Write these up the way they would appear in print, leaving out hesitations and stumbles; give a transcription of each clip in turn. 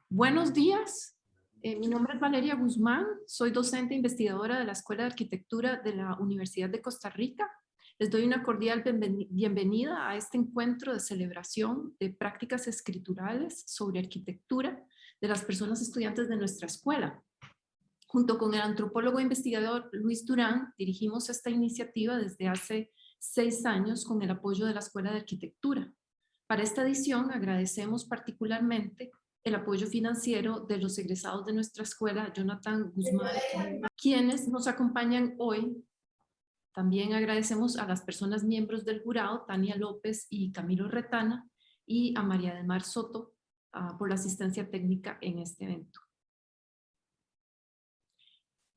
Buenos días, mi nombre es Valeria Guzmán, soy docente e investigadora de la Escuela de Arquitectura de la Universidad de Costa Rica. Les doy una cordial bienvenida a este encuentro de celebración de prácticas escriturales sobre arquitectura de las personas estudiantes de nuestra escuela. Junto con el antropólogo e investigador Luis Durán, dirigimos esta iniciativa desde hace 6 años con el apoyo de la Escuela de Arquitectura. Para esta edición agradecemos particularmente el apoyo financiero de los egresados de nuestra escuela, Jonathan Guzmán, quienes nos acompañan hoy. También agradecemos a las personas miembros del jurado, Tania López y Camilo Retana, y a María del Mar Soto por la asistencia técnica en este evento.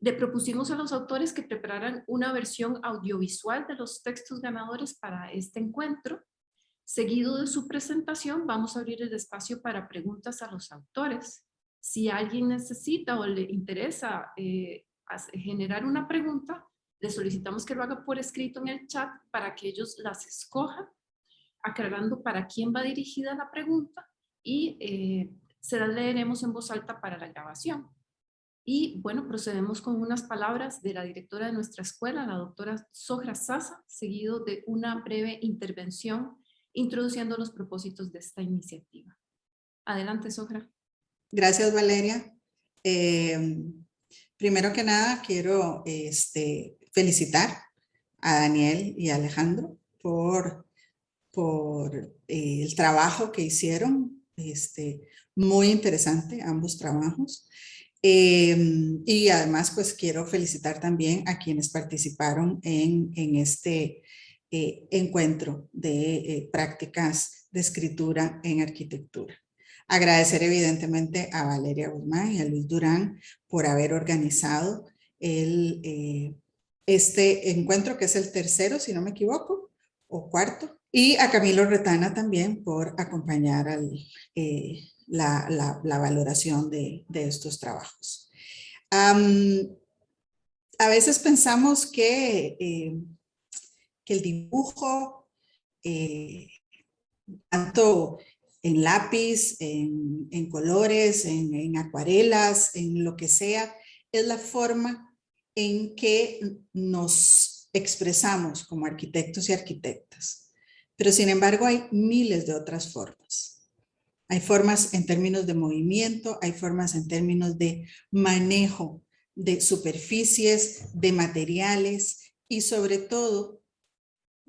Le propusimos a los autores que prepararan una versión audiovisual de los textos ganadores para este encuentro. Seguido de su presentación, vamos a abrir el espacio para preguntas a los autores. Si alguien necesita o le interesa generar una pregunta, le solicitamos que lo haga por escrito en el chat para que ellos las escojan, aclarando para quién va dirigida la pregunta y se las leeremos en voz alta para la grabación. Y bueno, procedemos con unas palabras de la directora de nuestra escuela, la doctora Zohra Sasa, seguido de una breve intervención introduciendo los propósitos de esta iniciativa. Adelante, Zohra. Gracias, Valeria. Primero que nada, quiero felicitar a Daniel y a Alejandro por el trabajo que hicieron. Muy interesante, ambos trabajos. Y además, pues quiero felicitar también a quienes participaron en este encuentro de prácticas de escritura en arquitectura. Agradecer evidentemente a Valeria Guzmán y a Luis Durán por haber organizado este encuentro, que es el tercero, si no me equivoco, o cuarto, y a Camilo Retana también por acompañar la valoración de estos trabajos. A veces pensamos que el dibujo, tanto en lápiz, en colores, en acuarelas, en lo que sea, es la forma en que nos expresamos como arquitectos y arquitectas. Pero sin embargo hay miles de otras formas. Hay formas en términos de movimiento, hay formas en términos de manejo de superficies, de materiales y sobre todo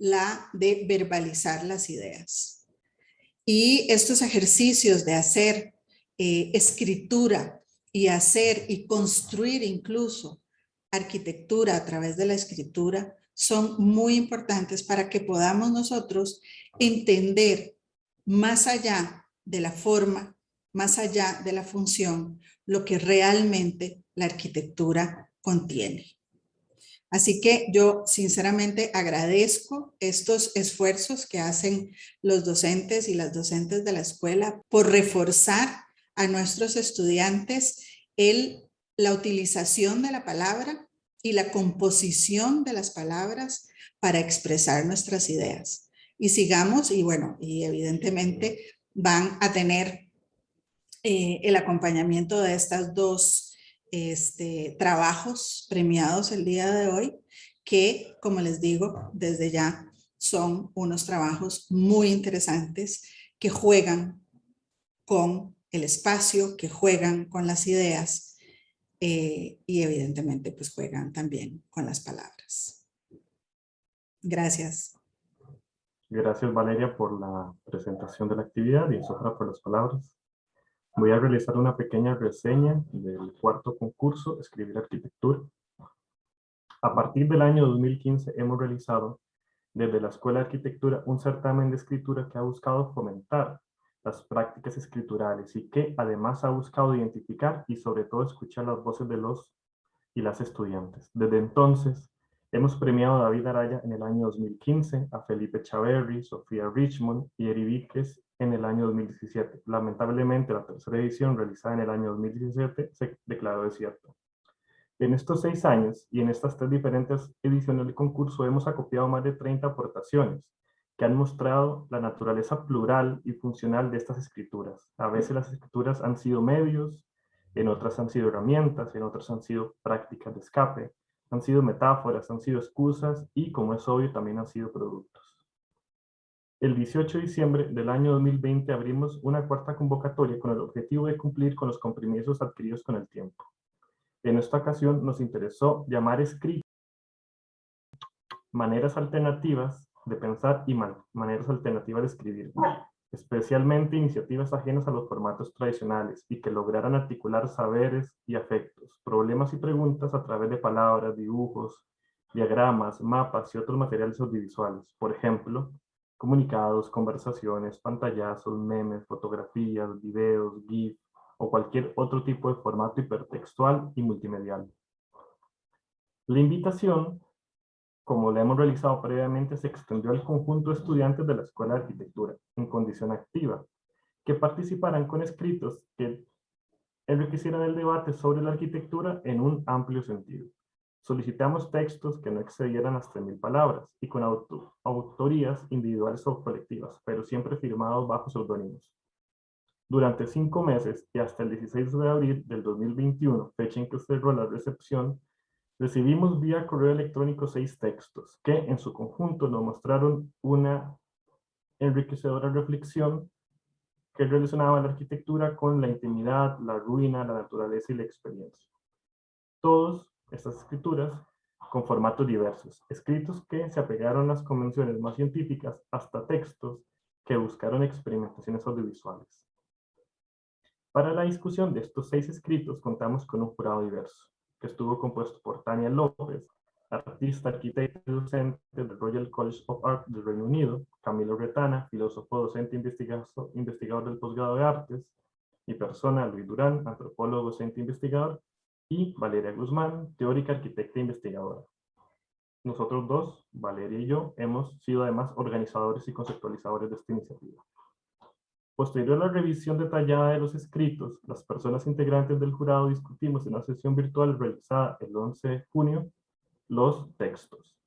la de verbalizar las ideas. Y estos ejercicios de hacer escritura y hacer y construir incluso arquitectura a través de la escritura son muy importantes para que podamos nosotros entender más allá de la forma, más allá de la función, lo que realmente la arquitectura contiene. Así que yo sinceramente agradezco estos esfuerzos que hacen los docentes y las docentes de la escuela por reforzar a nuestros estudiantes la utilización de la palabra y la composición de las palabras para expresar nuestras ideas. Y sigamos, y bueno, y evidentemente van a tener el acompañamiento de estas dos trabajos premiados el día de hoy, que, como les digo, desde ya son unos trabajos muy interesantes que juegan con el espacio, que juegan con las ideas y evidentemente pues juegan también con las palabras. Gracias. Gracias, Valeria, por la presentación de la actividad y Zohra por las palabras. Voy a realizar una pequeña reseña del cuarto concurso, Escribir Arquitectura. A partir del año 2015 hemos realizado desde la Escuela de Arquitectura un certamen de escritura que ha buscado fomentar las prácticas escriturales y que además ha buscado identificar y sobre todo escuchar las voces de los y las estudiantes. Desde entonces hemos premiado a David Araya en el año 2015, a Felipe Chaverri, Sofía Richmond y Eri Víquez en el año 2017. Lamentablemente, la tercera edición, realizada en el año 2017, se declaró desierta. En estos 6 años y en estas 3 diferentes ediciones del concurso hemos acopiado más de 30 aportaciones que han mostrado la naturaleza plural y funcional de estas escrituras. A veces las escrituras han sido medios, en otras han sido herramientas, en otras han sido prácticas de escape, han sido metáforas, han sido excusas y, como es obvio, también han sido productos. El 18 de diciembre del año 2020 abrimos una cuarta convocatoria con el objetivo de cumplir con los compromisos adquiridos con el tiempo. En esta ocasión nos interesó llamar escrito maneras alternativas de pensar y maneras alternativas de escribir, especialmente iniciativas ajenas a los formatos tradicionales y que lograran articular saberes y afectos, problemas y preguntas a través de palabras, dibujos, diagramas, mapas y otros materiales audiovisuales. Por ejemplo, comunicados, conversaciones, pantallazos, memes, fotografías, videos, GIF o cualquier otro tipo de formato hipertextual y multimedial. La invitación, como la hemos realizado previamente, se extendió al conjunto de estudiantes de la Escuela de Arquitectura en condición activa, que participarán con escritos que enriquecieran el debate sobre la arquitectura en un amplio sentido. Solicitamos textos que no excedieran las 3.000 palabras y con autorías individuales o colectivas, pero siempre firmados bajo seudónimos. Durante 5 meses y hasta el 16 de abril del 2021, fecha en que cerró la recepción, recibimos vía correo electrónico 6 textos que en su conjunto nos mostraron una enriquecedora reflexión que relacionaba la arquitectura con la intimidad, la ruina, la naturaleza y la experiencia. Todas estas escrituras con formatos diversos, escritos que se apegaron a las convenciones más científicas hasta textos que buscaron experimentaciones audiovisuales. Para la discusión de estos 6 escritos contamos con un jurado diverso, que estuvo compuesto por Tania López, artista, arquitecta y docente del Royal College of Art del Reino Unido; Camilo Retana, filósofo, docente e investigador del posgrado de Artes; mi persona, Luis Durán, antropólogo, docente e investigador; y Valeria Guzmán, teórica, arquitecta e investigadora. Nosotros dos, Valeria y yo, hemos sido además organizadores y conceptualizadores de esta iniciativa. Posterior a la revisión detallada de los escritos, las personas integrantes del jurado discutimos en una sesión virtual realizada el 11 de junio los textos.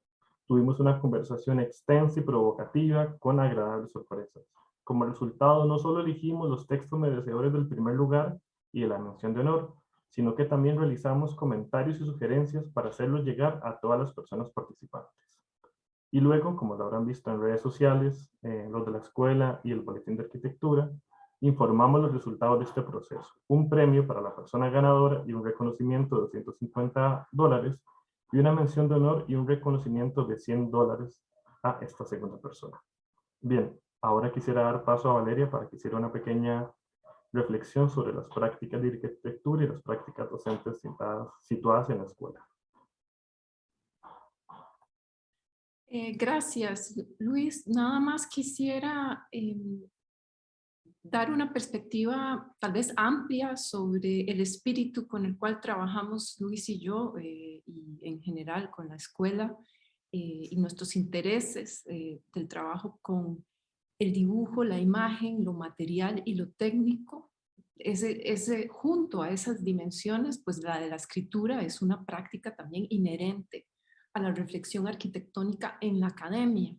Tuvimos una conversación extensa y provocativa con agradables sorpresas. Como resultado, no solo elegimos los textos merecedores del primer lugar y de la mención de honor, sino que también realizamos comentarios y sugerencias para hacerlos llegar a todas las personas participantes. Y luego, como lo habrán visto en redes sociales, los de la escuela y el boletín de arquitectura, informamos los resultados de este proceso. Un premio para la persona ganadora y un reconocimiento de $250 y una mención de honor y un reconocimiento de $100 a esta segunda persona. Bien, ahora quisiera dar paso a Valeria para que hiciera una pequeña reflexión sobre las prácticas de arquitectura y las prácticas docentes situadas en la escuela. Gracias, Luis. Nada más quisiera dar una perspectiva tal vez amplia sobre el espíritu con el cual trabajamos Luis y yo, y en general con la escuela, y nuestros intereses del trabajo con el dibujo, la imagen, lo material y lo técnico. Junto a esas dimensiones, pues la de la escritura es una práctica también inherente a la reflexión arquitectónica en la academia.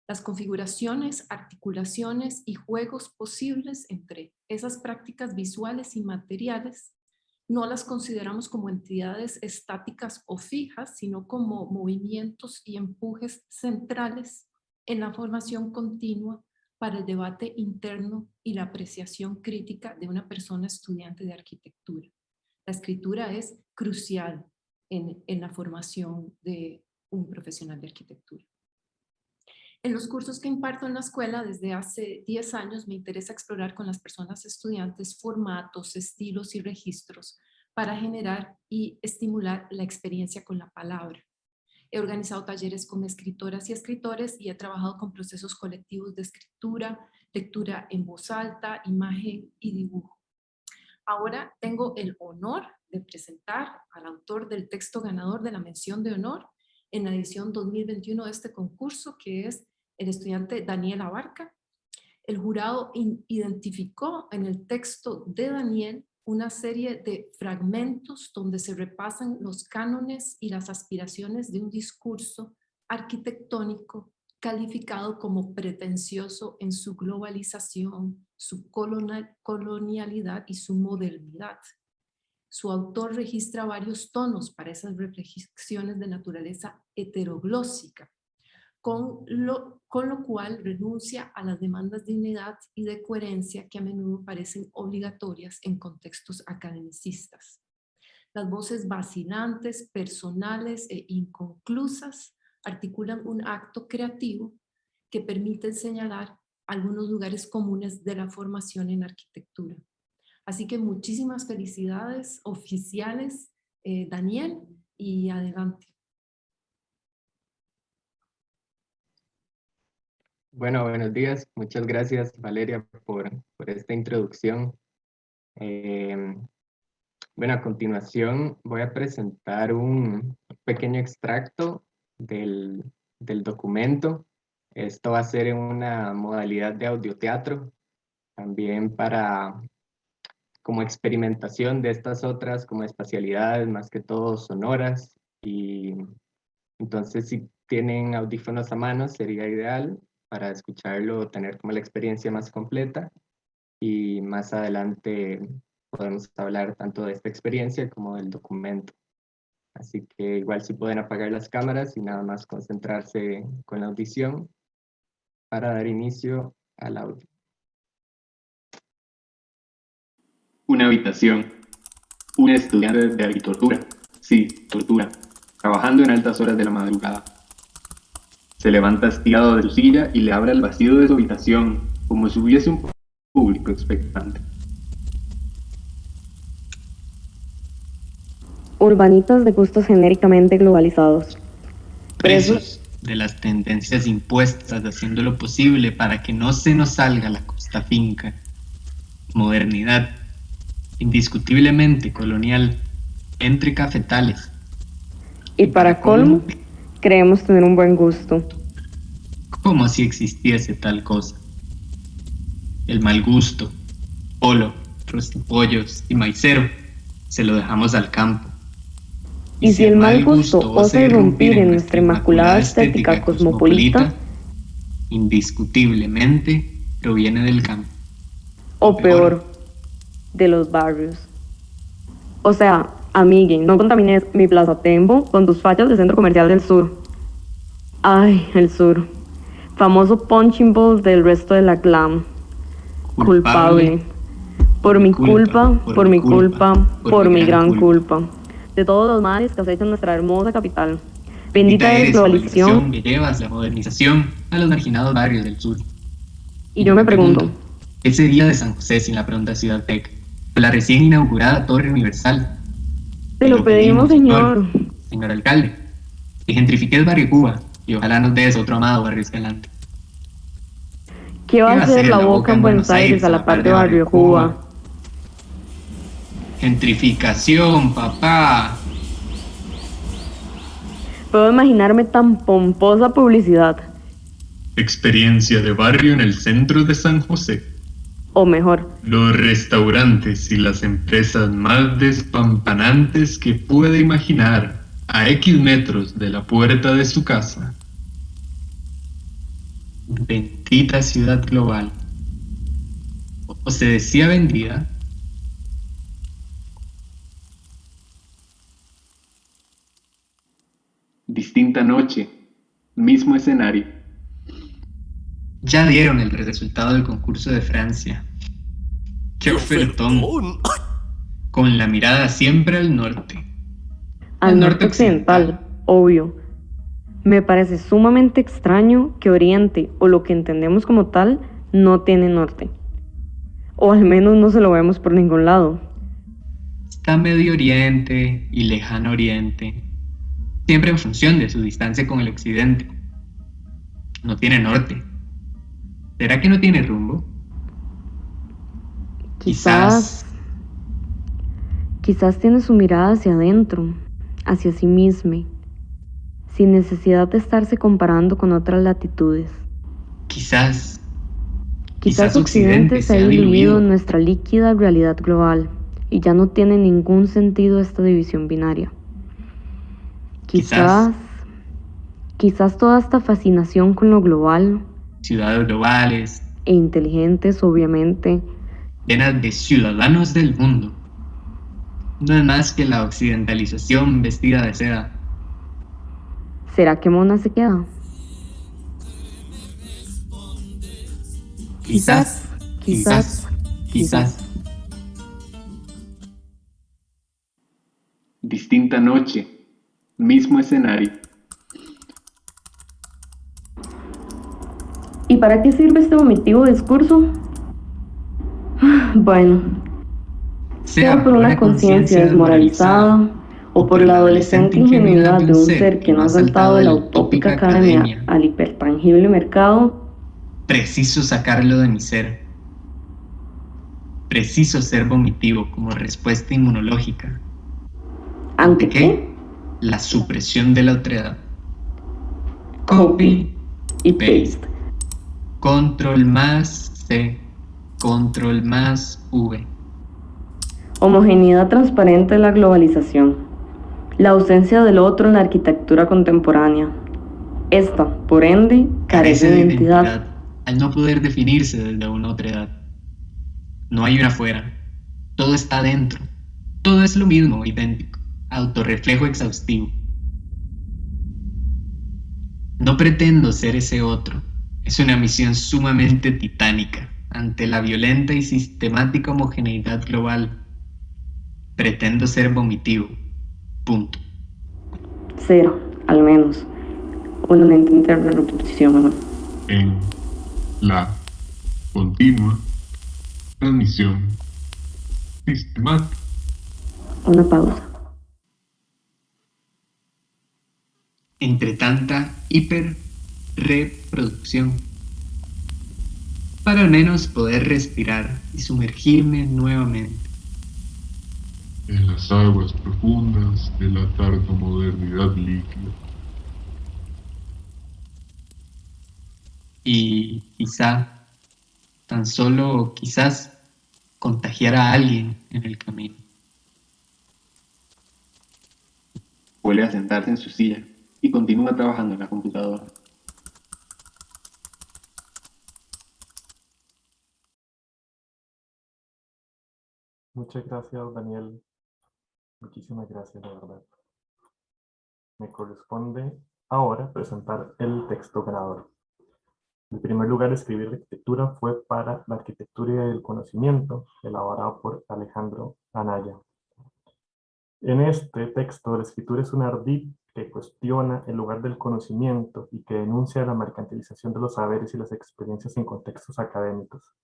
Las configuraciones, articulaciones y juegos posibles entre esas prácticas visuales y materiales no las consideramos como entidades estáticas o fijas, sino como movimientos y empujes centrales en la formación continua para el debate interno y la apreciación crítica de una persona estudiante de arquitectura. La escritura es crucial en la formación de un profesional de arquitectura. En los cursos que imparto en la escuela desde hace 10 años me interesa explorar con las personas estudiantes formatos, estilos y registros para generar y estimular la experiencia con la palabra. He organizado talleres con escritoras y escritores y he trabajado con procesos colectivos de escritura, lectura en voz alta, imagen y dibujo. Ahora tengo el honor de presentar al autor del texto ganador de la mención de honor en la edición 2021 de este concurso, que es el estudiante Daniel Abarca. El jurado identificó en el texto de Daniel una serie de fragmentos donde se repasan los cánones y las aspiraciones de un discurso arquitectónico calificado como pretencioso en su globalización, su colonialidad y su modernidad. Su autor registra varios tonos para esas reflexiones de naturaleza heteroglósica, con lo cual renuncia a las demandas de unidad y de coherencia que a menudo parecen obligatorias en contextos academicistas. Las voces vacilantes, personales e inconclusas articulan un acto creativo que permite señalar algunos lugares comunes de la formación en arquitectura. Así que muchísimas felicidades oficiales, Daniel, y adelante. Bueno, buenos días. Muchas gracias, Valeria, por esta introducción. Bueno, a continuación voy a presentar un pequeño extracto del documento. Esto va a ser en una modalidad de audioteatro, también como experimentación de estas otras como espacialidades, más que todo sonoras. Y entonces, si tienen audífonos a mano, sería ideal para escucharlo, tener como la experiencia más completa, y más adelante podemos hablar tanto de esta experiencia como del documento. Así que igual si pueden apagar las cámaras y nada más concentrarse con la audición para dar inicio al audio. Una habitación. Un estudiante de agritortura. Sí, tortura. Trabajando en altas horas de la madrugada. Se levanta hastigado de su silla y le abre el vacío de su habitación, como si hubiese un público expectante. Urbanitas de gustos genéricamente globalizados. Presos de las tendencias impuestas, haciendo lo posible para que no se nos salga la costa finca. Modernidad, indiscutiblemente colonial, entre cafetales. Y para colmo, creemos tener un buen gusto. Como si existiese tal cosa. El mal gusto, polo, rostipollos y maicero, se lo dejamos al campo. Y si el mal gusto osa irrumpir en nuestra inmaculada estética cosmopolita, indiscutiblemente proviene del campo. O peor, de los barrios. O sea, amigue, no contamines mi Plaza Tembo con tus fachas del centro comercial del sur. Ay, el sur. Famoso punching ball del resto de la glam. Culpable. Por mi culpa, por mi culpa, por mi gran culpa. De todos los males que acechan nuestra hermosa capital. Bendita eres globalización que llevas la modernización a los marginados barrios del sur. Y yo me pregunto, ¿qué sería de San José sin la pronta Ciudad Tech? La recién inaugurada Torre Universal. te lo pedimos, señor. Señor alcalde, que gentrifique el barrio Cuba y ojalá nos des otro amado barrio Escalante. ¿Qué va a hacer la Boca en Buenos Aires a la par de barrio Cuba? Gentrificación, papá. Puedo imaginarme tan pomposa publicidad. Experiencia de barrio en el centro de San José. O mejor, Los restaurantes y las empresas más despampanantes que puede imaginar a X metros de la puerta de su casa. Bendita ciudad global. O se decía vendida. Distinta noche, mismo escenario. Ya dieron el resultado del concurso de Francia. ¡Qué ofertón! Con la mirada siempre al norte. al norte occidental, obvio. Me parece sumamente extraño que Oriente, o lo que entendemos como tal, no tiene norte. O al menos no se lo vemos por ningún lado. Está Medio Oriente y Lejano Oriente, siempre en función de su distancia con el occidente. No tiene norte. ¿Será que no tiene rumbo? Quizás tiene su mirada hacia adentro, hacia sí mismo, sin necesidad de estarse comparando con otras latitudes. Quizás Occidente se ha diluido en nuestra líquida realidad global y ya no tiene ningún sentido esta división binaria. Quizás toda esta fascinación con lo global Ciudades globales, e inteligentes, obviamente, llenas de ciudadanos del mundo. No es más que la occidentalización vestida de seda. ¿será que Mona se queda? Quizás, quizás, quizás. Distinta noche, mismo escenario. ¿Y para qué sirve este vomitivo discurso? Bueno, sea por una conciencia desmoralizada o por la adolescente ingenuidad de un ser que no ha saltado de la utópica academia al hipertangible mercado, preciso sacarlo de mi ser. Preciso ser vomitivo como respuesta inmunológica. ¿ante qué? La supresión de la otredad. Copy y paste. Control más C. Control más V. Homogeneidad transparente de la globalización. La ausencia del otro en la arquitectura contemporánea. Esta, por ende, carece de identidad. Al no poder definirse desde una otredad. No hay una afuera. Todo está dentro. Todo es lo mismo, idéntico. Autorreflejo exhaustivo. No pretendo ser ese otro. Es una misión sumamente titánica ante la violenta y sistemática homogeneidad global. Pretendo ser vomitivo. Punto. Cero, al menos. Una lente interna de repetición. En la continua transmisión sistemática. Una pausa. Entre tanta hiperreproducción. Para al menos poder respirar y sumergirme nuevamente. En las aguas profundas de la tardomodernidad líquida. Y quizá, tan solo quizás, contagiar a alguien en el camino. Vuelve a sentarse en su silla y continúa trabajando en la computadora. Muchas gracias, Daniel. Muchísimas gracias, la verdad. Me corresponde ahora presentar el texto ganador. En primer lugar, escribir la arquitectura fue para la arquitectura del conocimiento, elaborado por Alejandro Anaya. En este texto, la escritura es un ardid que cuestiona el lugar del conocimiento y que denuncia la mercantilización de los saberes y las experiencias en contextos académicos.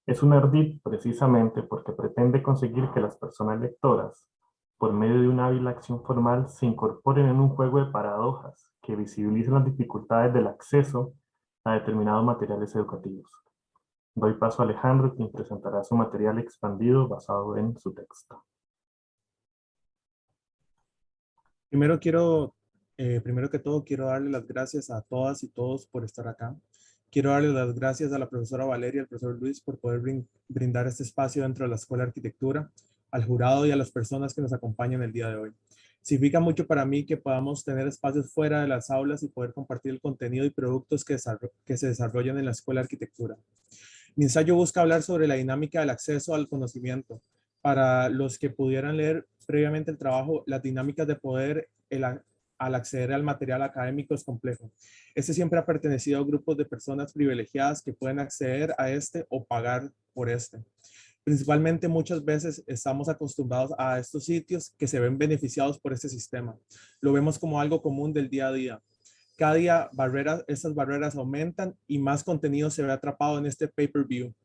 Es un ardid precisamente porque pretende conseguir que las personas lectoras, por medio de una hábil acción formal, se incorporen en un juego de paradojas que visibilicen las dificultades del acceso a determinados materiales educativos. Doy paso a Alejandro, quien presentará su material expandido basado en su texto. Primero que todo, quiero darle las gracias a todas y todos por estar acá. Quiero darle las gracias a la profesora Valeria y al profesor Luis por poder brindar este espacio dentro de la Escuela de Arquitectura, al jurado y a las personas que nos acompañan el día de hoy. Significa mucho para mí que podamos tener espacios fuera de las aulas y poder compartir el contenido y productos que se desarrollan en la Escuela de Arquitectura. Mi ensayo busca hablar sobre la dinámica del acceso al conocimiento. Para los que pudieran leer previamente el trabajo, las dinámicas de poder al acceder al material académico es complejo. Este siempre ha pertenecido a grupos de personas privilegiadas que pueden acceder a este o pagar por este. Principalmente muchas veces estamos acostumbrados a estos sitios que se ven beneficiados por este sistema. Lo vemos como algo común del día a día. Cada día estas barreras aumentan y más contenido se ve atrapado en este pay-per-view.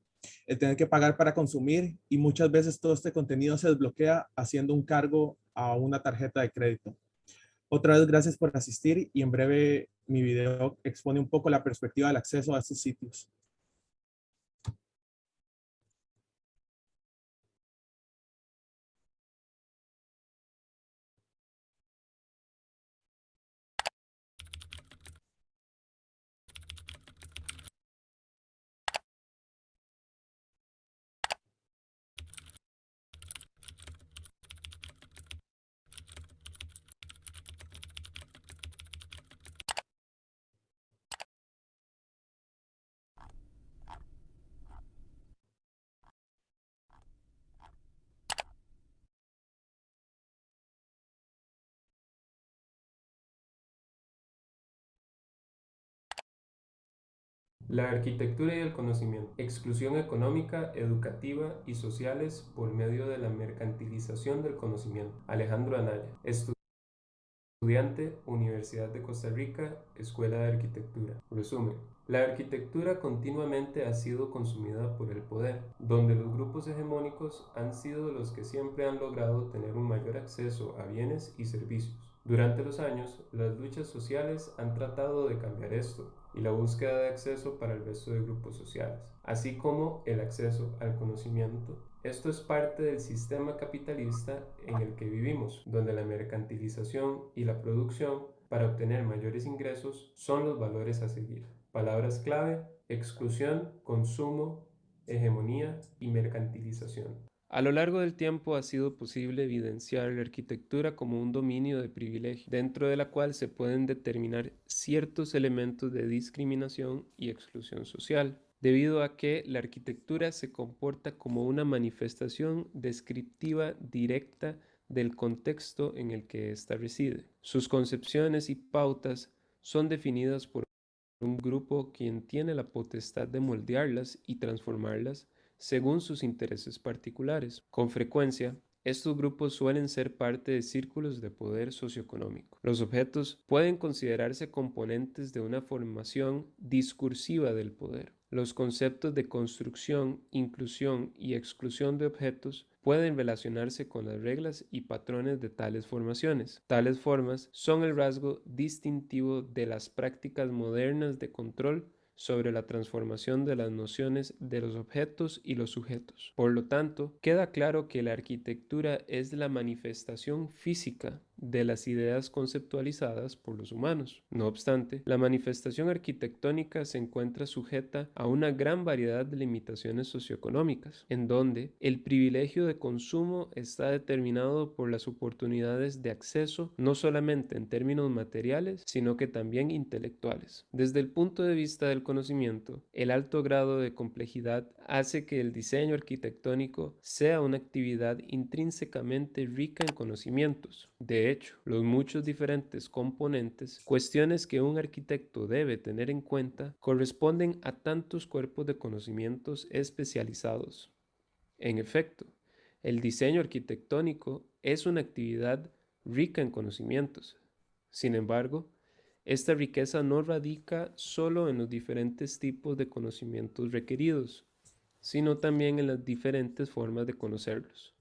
El tener que pagar para consumir y muchas veces todo este contenido se desbloquea haciendo un cargo a una tarjeta de crédito. Otra vez gracias por asistir y en breve mi video expone un poco la perspectiva del acceso a estos sitios. La arquitectura y el conocimiento. Exclusión económica, educativa y sociales por medio de la mercantilización del conocimiento. Alejandro Anaya, estudiante, Universidad de Costa Rica, Escuela de Arquitectura. Resumen. La arquitectura continuamente ha sido consumida por el poder, donde los grupos hegemónicos han sido los que siempre han logrado tener un mayor acceso a bienes y servicios. Durante los años, las luchas sociales han tratado de cambiar esto y la búsqueda de acceso para el resto de grupos sociales, así como el acceso al conocimiento. Esto es parte del sistema capitalista en el que vivimos, donde la mercantilización y la producción para obtener mayores ingresos son los valores a seguir. Palabras clave: exclusión, consumo, hegemonía y mercantilización. A lo largo del tiempo ha sido posible evidenciar la arquitectura como un dominio de privilegio, dentro de la cual se pueden determinar ciertos elementos de discriminación y exclusión social, debido a que la arquitectura se comporta como una manifestación descriptiva directa del contexto en el que ésta reside. Sus concepciones y pautas son definidas por un grupo quien tiene la potestad de moldearlas y transformarlas según sus intereses particulares. Con frecuencia, estos grupos suelen ser parte de círculos de poder socioeconómico. Los objetos pueden considerarse componentes de una formación discursiva del poder. Los conceptos de construcción, inclusión y exclusión de objetos pueden relacionarse con las reglas y patrones de tales formaciones. Tales formas son el rasgo distintivo de las prácticas modernas de control sobre la transformación de las nociones de los objetos y los sujetos. Por lo tanto, queda claro que la arquitectura es la manifestación física de las ideas conceptualizadas por los humanos. No obstante, la manifestación arquitectónica se encuentra sujeta a una gran variedad de limitaciones socioeconómicas, en donde el privilegio de consumo está determinado por las oportunidades de acceso, no solamente en términos materiales, sino que también intelectuales. Desde el punto de vista del conocimiento, el alto grado de complejidad hace que el diseño arquitectónico sea una actividad intrínsecamente rica en conocimientos. De hecho, los muchos diferentes componentes, cuestiones que un arquitecto debe tener en cuenta, corresponden a tantos cuerpos de conocimientos especializados. En efecto, el diseño arquitectónico es una actividad rica en conocimientos. Sin embargo, esta riqueza no radica solo en los diferentes tipos de conocimientos requeridos, sino también en las diferentes formas de conocerlos.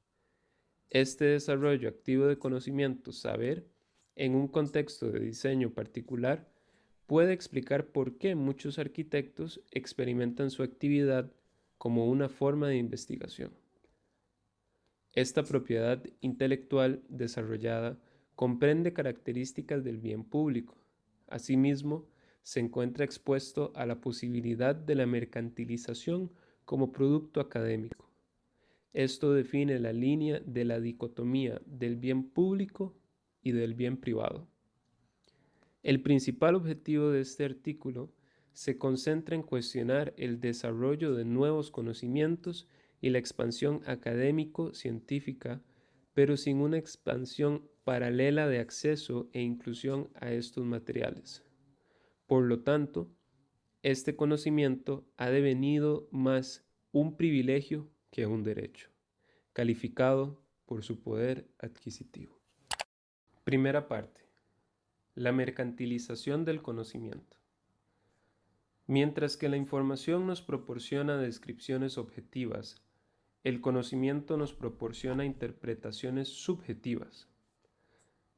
Este desarrollo activo de conocimiento, saber, en un contexto de diseño particular, puede explicar por qué muchos arquitectos experimentan su actividad como una forma de investigación. Esta propiedad intelectual desarrollada comprende características del bien público. Asimismo, se encuentra expuesto a la posibilidad de la mercantilización como producto académico. Esto define la línea de la dicotomía del bien público y del bien privado. El principal objetivo de este artículo se concentra en cuestionar el desarrollo de nuevos conocimientos y la expansión académico-científica, pero sin una expansión paralela de acceso e inclusión a estos materiales. Por lo tanto, este conocimiento ha devenido más un privilegio que un derecho, calificado por su poder adquisitivo. Primera parte. La mercantilización del conocimiento. Mientras que la información nos proporciona descripciones objetivas, el conocimiento nos proporciona interpretaciones subjetivas.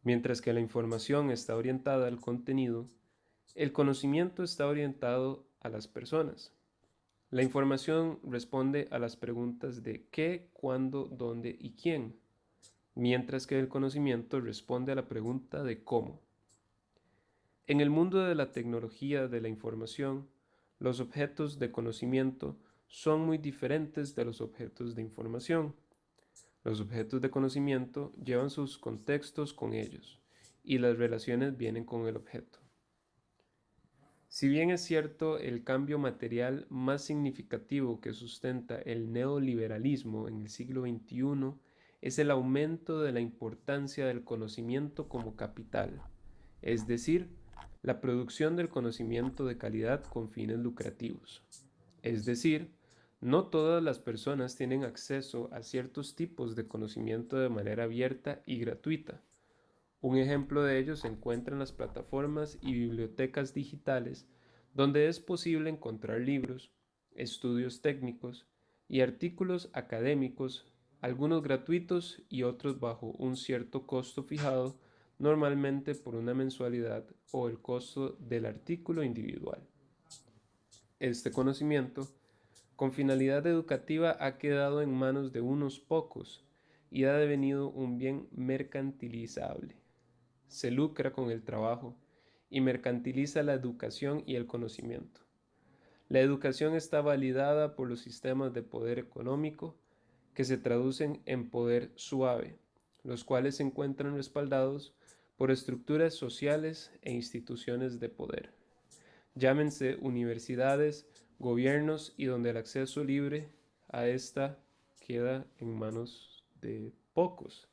Mientras que la información está orientada al contenido, el conocimiento está orientado a las personas. La información responde a las preguntas de qué, cuándo, dónde y quién, mientras que el conocimiento responde a la pregunta de cómo. En el mundo de la tecnología de la información, los objetos de conocimiento son muy diferentes de los objetos de información. Los objetos de conocimiento llevan sus contextos con ellos, y las relaciones vienen con el objeto. Si bien es cierto, el cambio material más significativo que sustenta el neoliberalismo en el siglo XXI es el aumento de la importancia del conocimiento como capital, es decir, la producción del conocimiento de calidad con fines lucrativos. Es decir, no todas las personas tienen acceso a ciertos tipos de conocimiento de manera abierta y gratuita. Un ejemplo de ello se encuentra en las plataformas y bibliotecas digitales, donde es posible encontrar libros, estudios técnicos y artículos académicos, algunos gratuitos y otros bajo un cierto costo fijado, normalmente por una mensualidad o el costo del artículo individual. Este conocimiento, con finalidad educativa, ha quedado en manos de unos pocos y ha devenido un bien mercantilizable. Se lucra con el trabajo y mercantiliza la educación y el conocimiento. La educación está validada por los sistemas de poder económico que se traducen en poder suave, los cuales se encuentran respaldados por estructuras sociales e instituciones de poder. Llámense universidades, gobiernos y donde el acceso libre a esta queda en manos de pocos.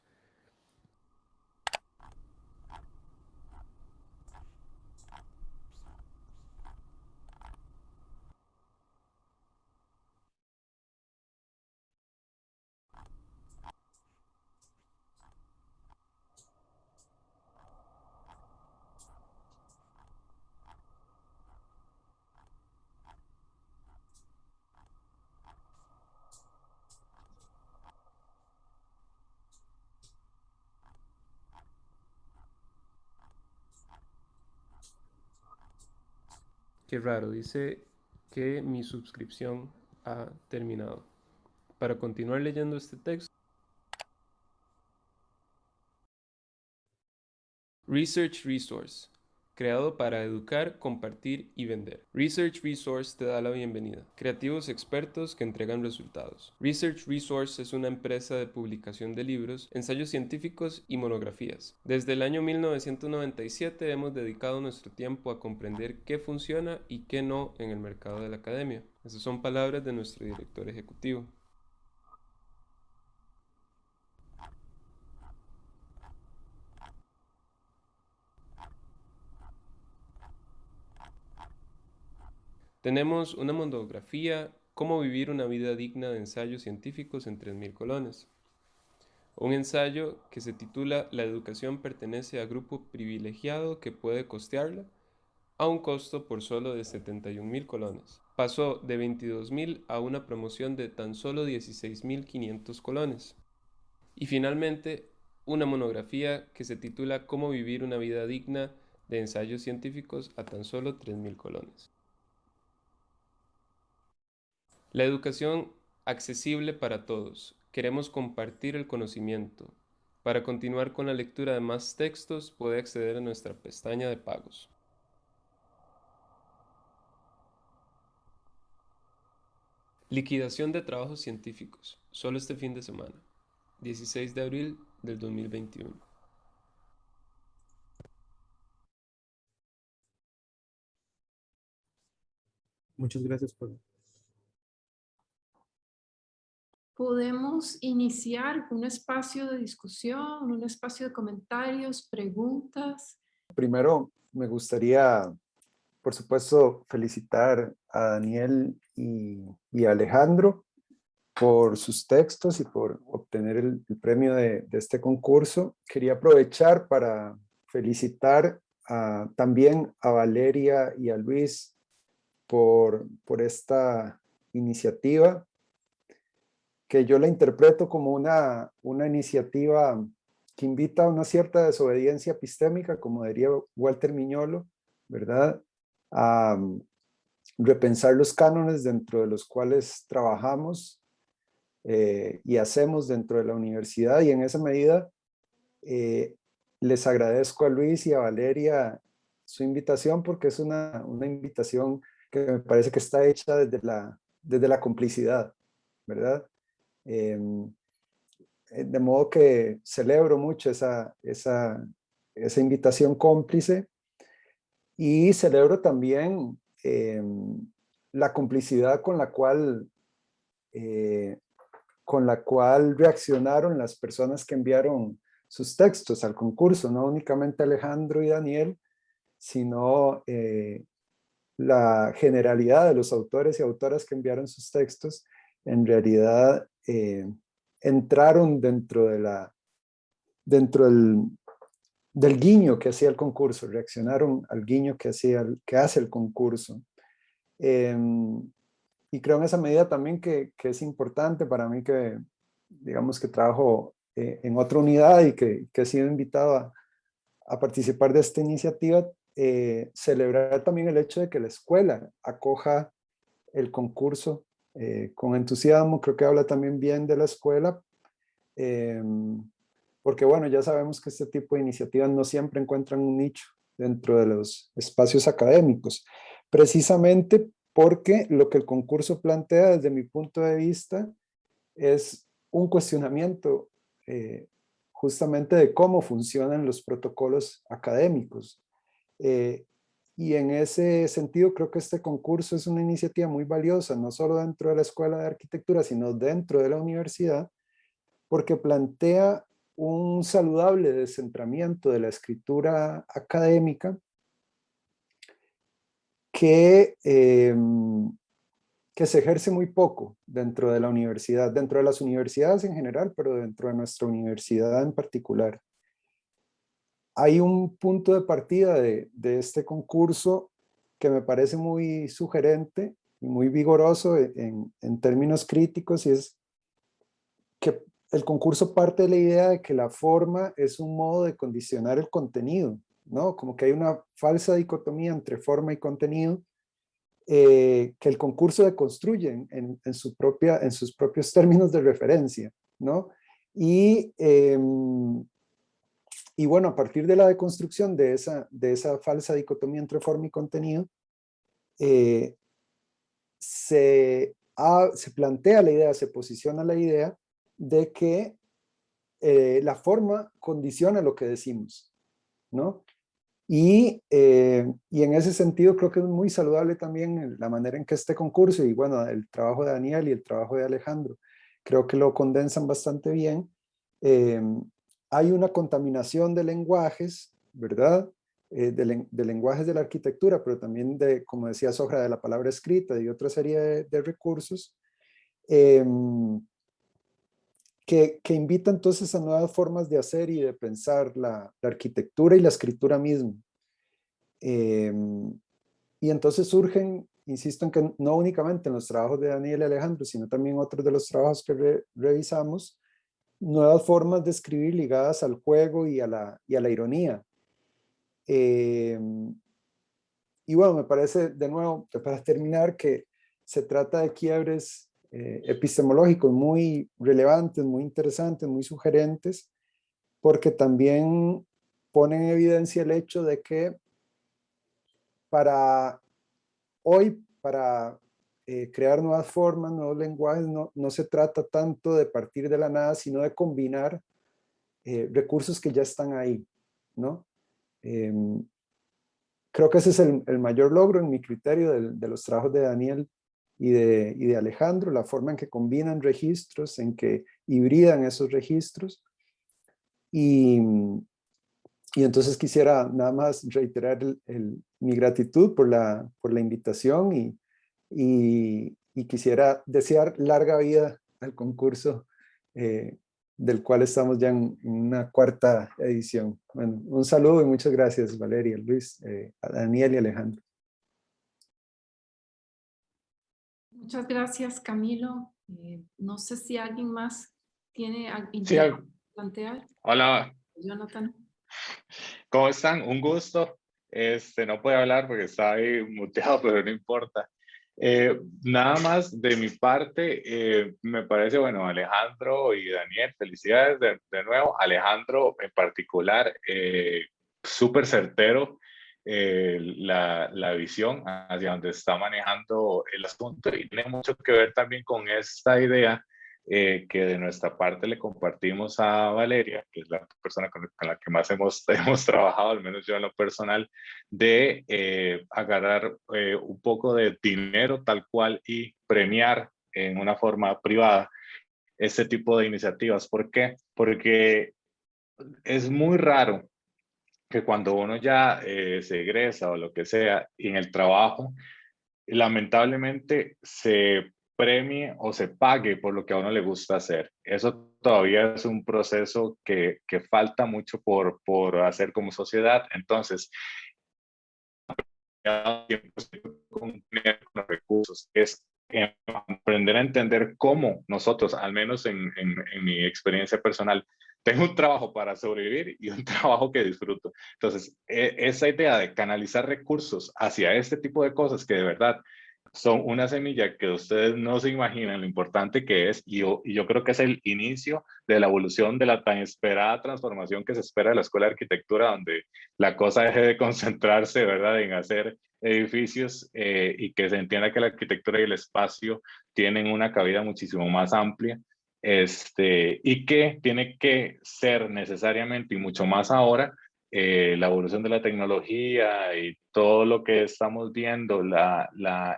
Qué raro, dice que mi suscripción ha terminado. Para continuar leyendo este texto, Research Resource, creado para educar, compartir y vender. Research Resource te da la bienvenida. Creativos expertos que entregan resultados. Research Resource es una empresa de publicación de libros, ensayos científicos y monografías. Desde el año 1997 hemos dedicado nuestro tiempo a comprender qué funciona y qué no en el mercado de la academia. Esas son palabras de nuestro director ejecutivo. Tenemos una monografía, Cómo vivir una vida digna de ensayos científicos en 3.000 colones. Un ensayo que se titula La educación pertenece a grupo privilegiado que puede costearla, a un costo por solo de 71.000 colones. Pasó de 22.000 a una promoción de tan solo 16.500 colones. Y finalmente, una monografía que se titula Cómo vivir una vida digna de ensayos científicos a tan solo 3.000 colones. La educación accesible para todos. Queremos compartir el conocimiento. Para continuar con la lectura de más textos, puede acceder a nuestra pestaña de pagos. Liquidación de trabajos científicos. Solo este fin de semana. 16 de abril del 2021. Muchas gracias por... Podemos iniciar un espacio de discusión, un espacio de comentarios, preguntas. Primero, me gustaría, por supuesto, felicitar a Daniel y a Alejandro por sus textos y por obtener el premio de este concurso. Quería aprovechar para felicitar también a Valeria y a Luis por esta iniciativa, que yo la interpreto como una iniciativa que invita a una cierta desobediencia epistémica, como diría Walter Miñolo, ¿verdad? A repensar los cánones dentro de los cuales trabajamos y hacemos dentro de la universidad, y en esa medida les agradezco a Luis y a Valeria su invitación, porque es una invitación que me parece que está hecha desde la complicidad, ¿verdad? De modo que celebro mucho esa invitación cómplice, y celebro también la complicidad con la cual reaccionaron las personas que enviaron sus textos al concurso, no únicamente Alejandro y Daniel, sino la generalidad de los autores y autoras que enviaron sus textos, en realidad entraron dentro del guiño que hacía el concurso, reaccionaron al guiño que hace el concurso. Y creo en esa medida también que es importante para mí que, digamos, que trabajo en otra unidad y que he sido invitado a participar de esta iniciativa, celebrar también el hecho de que la escuela acoja el concurso con entusiasmo. Creo que habla también bien de la escuela, porque bueno, ya sabemos que este tipo de iniciativas no siempre encuentran un nicho dentro de los espacios académicos, precisamente porque lo que el concurso plantea desde mi punto de vista es un cuestionamiento justamente de cómo funcionan los protocolos académicos. Y en ese sentido creo que este concurso es una iniciativa muy valiosa, no solo dentro de la Escuela de Arquitectura, sino dentro de la universidad, porque plantea un saludable descentramiento de la escritura académica que se ejerce muy poco dentro de la universidad, dentro de las universidades en general, pero dentro de nuestra universidad en particular. Hay un punto de partida de este concurso que me parece muy sugerente y muy vigoroso en términos críticos, y es que el concurso parte de la idea de que la forma es un modo de condicionar el contenido, ¿no? Como que hay una falsa dicotomía entre forma y contenido, que el concurso deconstruye en sus propios términos de referencia, ¿no? Y bueno, a partir de la deconstrucción de esa falsa dicotomía entre forma y contenido, se plantea la idea, se posiciona la idea de que la forma condiciona lo que decimos, ¿no? Y en ese sentido creo que es muy saludable también la manera en que este concurso, y bueno, el trabajo de Daniel y el trabajo de Alejandro, creo que lo condensan bastante bien. Hay una contaminación de lenguajes, ¿verdad? De lenguajes de la arquitectura, pero también de, como decía Sohra, de la palabra escrita y otra serie de recursos, que invita entonces a nuevas formas de hacer y de pensar la arquitectura y la escritura misma. Y entonces surgen, insisto en que no únicamente en los trabajos de Daniel y Alejandro, sino también otros de los trabajos que revisamos, nuevas formas de escribir ligadas al juego y a la ironía. Y bueno, me parece, de nuevo, para terminar, que se trata de quiebres epistemológicos muy relevantes, muy interesantes, muy sugerentes, porque también ponen en evidencia el hecho de que para crear nuevas formas, nuevos lenguajes, no se trata tanto de partir de la nada, sino de combinar recursos que ya están ahí, ¿no? Creo que ese es el mayor logro en mi criterio de los trabajos de Daniel y de Alejandro, la forma en que combinan registros, en que hibridan esos registros. Y entonces quisiera nada más reiterar mi gratitud por la invitación y quisiera desear larga vida al concurso, del cual estamos ya en una cuarta edición. Bueno, un saludo y muchas gracias, Valeria, Luis, a Daniel y Alejandro. Muchas gracias, Camilo. No sé si alguien más tiene algo Sí, que plantear. hola, Jonathan. ¿cómo están? Un gusto. No puede hablar porque está ahí muteado, pero no importa. Nada más de mi parte, me parece, bueno, Alejandro y Daniel, felicidades de nuevo. Alejandro en particular, súper certero la visión hacia donde está manejando el asunto, y tiene mucho que ver también con esta idea que de nuestra parte le compartimos a Valeria, que es la persona con la que más hemos trabajado, al menos yo en lo personal, de agarrar un poco de dinero tal cual y premiar en una forma privada este tipo de iniciativas. ¿Por qué? Porque es muy raro que cuando uno ya se egresa o lo que sea, y en el trabajo, lamentablemente se premie o se pague por lo que a uno le gusta hacer. Eso todavía es un proceso que falta mucho por hacer como sociedad. Entonces, con los recursos es aprender a entender cómo nosotros, al menos en mi experiencia personal, tengo un trabajo para sobrevivir y un trabajo que disfruto. Entonces, esa idea de canalizar recursos hacia este tipo de cosas que de verdad son una semilla que ustedes no se imaginan lo importante que es, y yo creo que es el inicio de la evolución de la tan esperada transformación que se espera de la Escuela de Arquitectura, donde la cosa deje de concentrarse, ¿verdad?, en hacer edificios y que se entienda que la arquitectura y el espacio tienen una cabida muchísimo más amplia, y que tiene que ser necesariamente y mucho más ahora la evolución de la tecnología y todo lo que estamos viendo,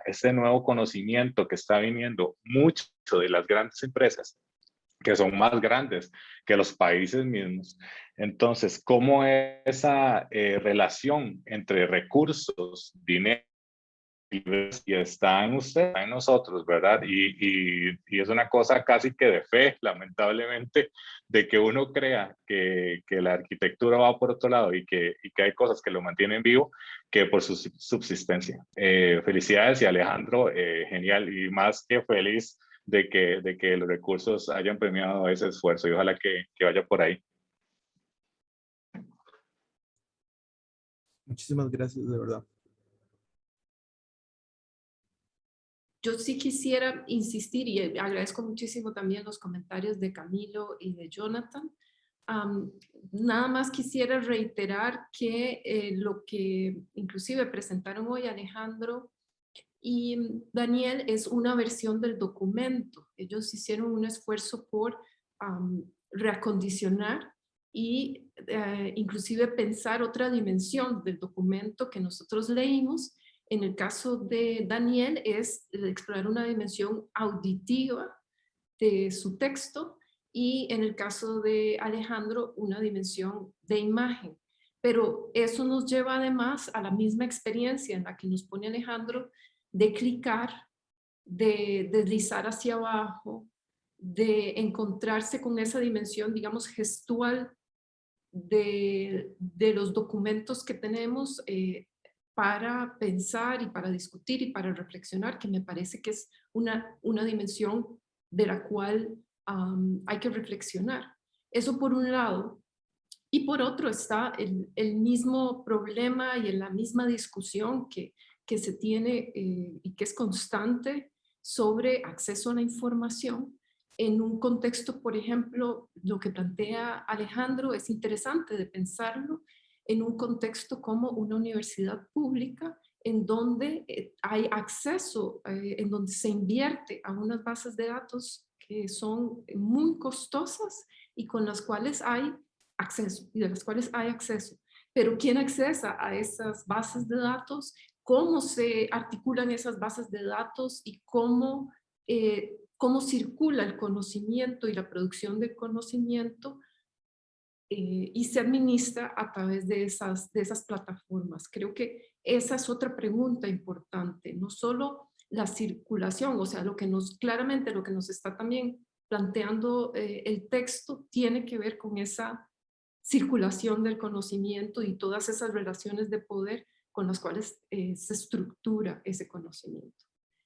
este nuevo conocimiento que está viniendo mucho de las grandes empresas, que son más grandes que los países mismos. Entonces, ¿cómo esa relación entre recursos, dinero, y está en usted, está en nosotros, ¿verdad? Y es una cosa casi que de fe, lamentablemente, de que uno crea que la arquitectura va por otro lado y que hay cosas que lo mantienen vivo, que por su subsistencia. Felicidades, y Alejandro, genial, y más que feliz de que los recursos hayan premiado ese esfuerzo, y ojalá que vaya por ahí. Muchísimas gracias, de verdad. Yo sí quisiera insistir, y agradezco muchísimo también los comentarios de Camilo y de Jonathan. Nada más quisiera reiterar que lo que inclusive presentaron hoy Alejandro y Daniel es una versión del documento. Ellos hicieron un esfuerzo por reacondicionar y inclusive pensar otra dimensión del documento que nosotros leímos. En el caso de Daniel es explorar una dimensión auditiva de su texto, y en el caso de Alejandro una dimensión de imagen. Pero eso nos lleva además a la misma experiencia en la que nos pone Alejandro, de clicar, de deslizar hacia abajo, de encontrarse con esa dimensión, digamos, gestual de los documentos que tenemos para pensar y para discutir y para reflexionar, que me parece que es una dimensión de la cual hay que reflexionar. Eso por un lado. Y por otro está el mismo problema y en la misma discusión que se tiene y que es constante sobre acceso a la información en un contexto, por ejemplo, lo que plantea Alejandro es interesante de pensarlo en un contexto como una universidad pública en donde hay acceso, en donde se invierte a unas bases de datos que son muy costosas y con las cuales hay acceso y de las cuales hay acceso. Pero ¿quién accesa a esas bases de datos? ¿Cómo se articulan esas bases de datos y cómo circula el conocimiento y la producción del conocimiento y se administra a través de esas plataformas? Creo que esa es otra pregunta importante, no solo la circulación, o sea, claramente lo que nos está también planteando el texto tiene que ver con esa circulación del conocimiento y todas esas relaciones de poder con las cuales se estructura ese conocimiento.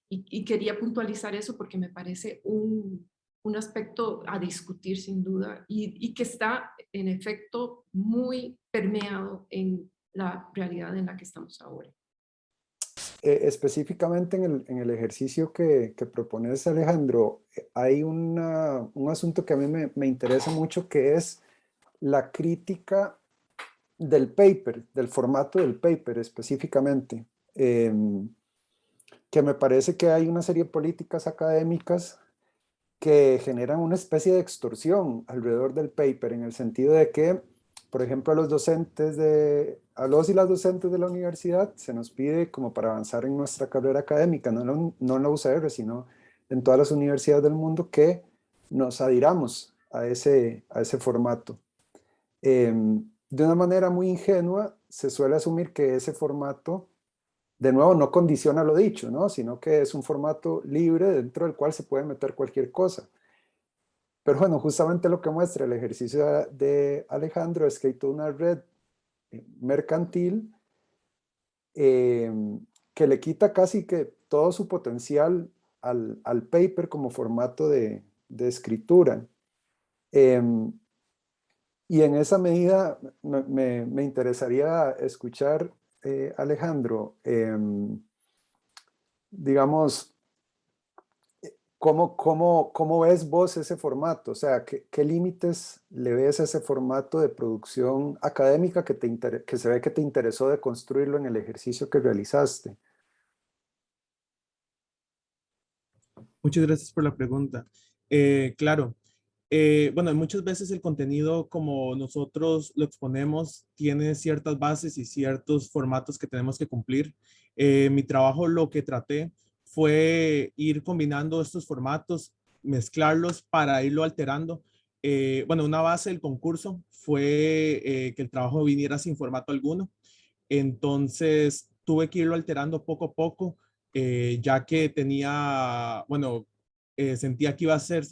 Y quería puntualizar eso porque me parece un aspecto a discutir sin duda y que está en efecto muy permeado en la realidad en la que estamos ahora. Específicamente en el ejercicio que propones, Alejandro, hay un asunto que a mí me interesa mucho, que es la crítica del paper, del formato del paper específicamente, que me parece que hay una serie de políticas académicas que generan una especie de extorsión alrededor del paper, en el sentido de que, por ejemplo, a los y las docentes de la universidad se nos pide, como para avanzar en nuestra carrera académica, no en la UCR, sino en todas las universidades del mundo, que nos adhiramos a ese formato. de una manera muy ingenua se suele asumir que ese formato, de nuevo, no condiciona lo dicho, ¿no? Sino que es un formato libre dentro del cual se puede meter cualquier cosa. Pero bueno, justamente lo que muestra el ejercicio de Alejandro es que hay toda una red mercantil que le quita casi que todo su potencial al paper como formato de escritura. Y en esa medida me interesaría escuchar, Alejandro, digamos, ¿cómo ves vos ese formato? O sea, ¿qué límites le ves a ese formato de producción académica que se ve que te interesó de construirlo en el ejercicio que realizaste? Muchas gracias por la pregunta. Claro, bueno, muchas veces el contenido como nosotros lo exponemos tiene ciertas bases y ciertos formatos que tenemos que cumplir. Mi trabajo lo que traté fue ir combinando estos formatos, mezclarlos para irlo alterando. Bueno, una base del concurso fue que el trabajo viniera sin formato alguno. Entonces tuve que irlo alterando poco a poco, ya que tenía, bueno, sentía que iba a ser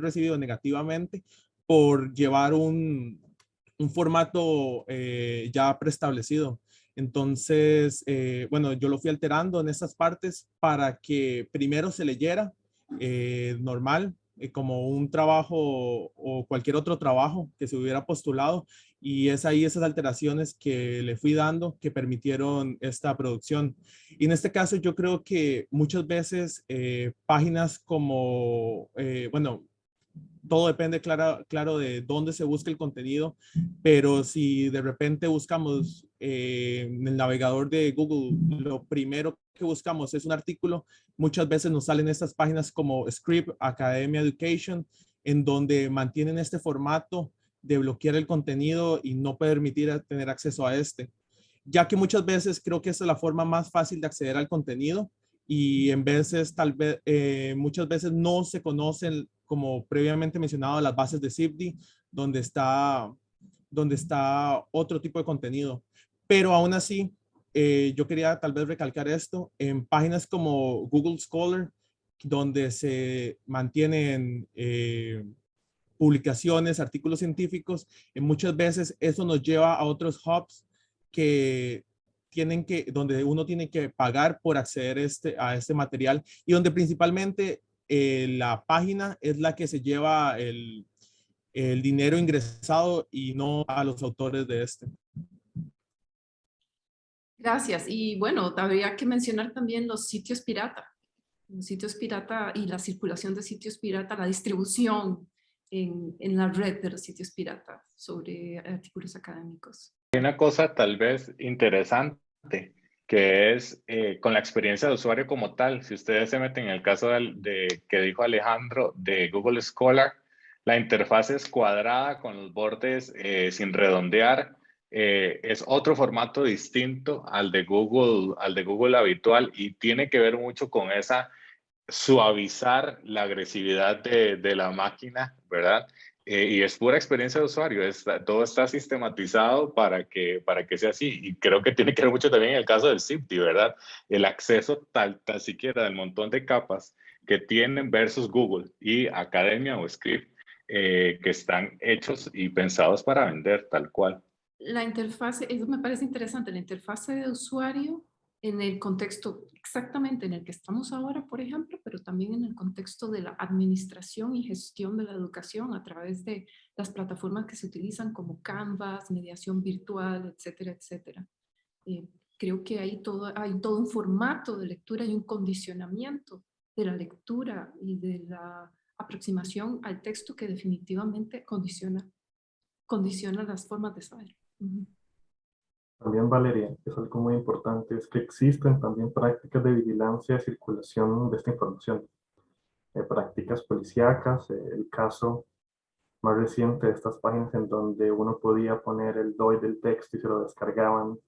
recibido negativamente por llevar un formato ya preestablecido. Entonces, bueno, yo lo fui alterando en estas partes para que primero se leyera normal, como un trabajo o cualquier otro trabajo que se hubiera postulado, y es ahí esas alteraciones que le fui dando que permitieron esta producción. Y en este caso yo creo que muchas veces páginas como, bueno, todo depende, claro, de dónde se busca el contenido, pero si de repente buscamos en el navegador de Google, lo primero que buscamos es un artículo, muchas veces nos salen estas páginas como Script, Academia Education, en donde mantienen este formato de bloquear el contenido y no permitir tener acceso a este, ya que muchas veces creo que esa es la forma más fácil de acceder al contenido y en veces, muchas veces no se conocen, como previamente mencionado, las bases de CIFDI, donde está otro tipo de contenido. Pero aún así, yo quería tal vez recalcar esto, en páginas como Google Scholar, donde se mantienen publicaciones, artículos científicos, muchas veces eso nos lleva a otros hubs que donde uno tiene que pagar por acceder a este material y donde principalmente la página es la que se lleva el dinero ingresado y no a los autores de este. Gracias. Y bueno, habría que mencionar también los sitios pirata. Los sitios pirata y la circulación de sitios pirata, la distribución en la red de los sitios pirata sobre artículos académicos. Hay una cosa tal vez interesante, que es con la experiencia de usuario como tal. Si ustedes se meten en el caso que dijo Alejandro de Google Scholar, la interfaz es cuadrada con los bordes sin redondear. Es otro formato distinto al de Google habitual y tiene que ver mucho con esa suavizar la agresividad de la máquina, ¿verdad? Y es pura experiencia de usuario, todo está sistematizado para que sea así. Y creo que tiene que ver mucho también en el caso del CIFDI, ¿verdad? El acceso tal siquiera del montón de capas que tienen versus Google y Academia o Script, que están hechos y pensados para vender tal cual. La interfase, eso me parece interesante, la interfase de usuario en el contexto exactamente en el que estamos ahora, por ejemplo, pero también en el contexto de la administración y gestión de la educación a través de las plataformas que se utilizan como Canvas, mediación virtual, etcétera, etcétera. Creo que hay todo un formato de lectura y un condicionamiento de la lectura y de la aproximación al texto que definitivamente condiciona las formas de saber. También, Valeria, es algo muy importante, es que existen también prácticas de vigilancia y circulación de esta información. Prácticas policíacas, el caso más reciente de estas páginas en donde uno podía poner el DOI del texto y se lo descargaban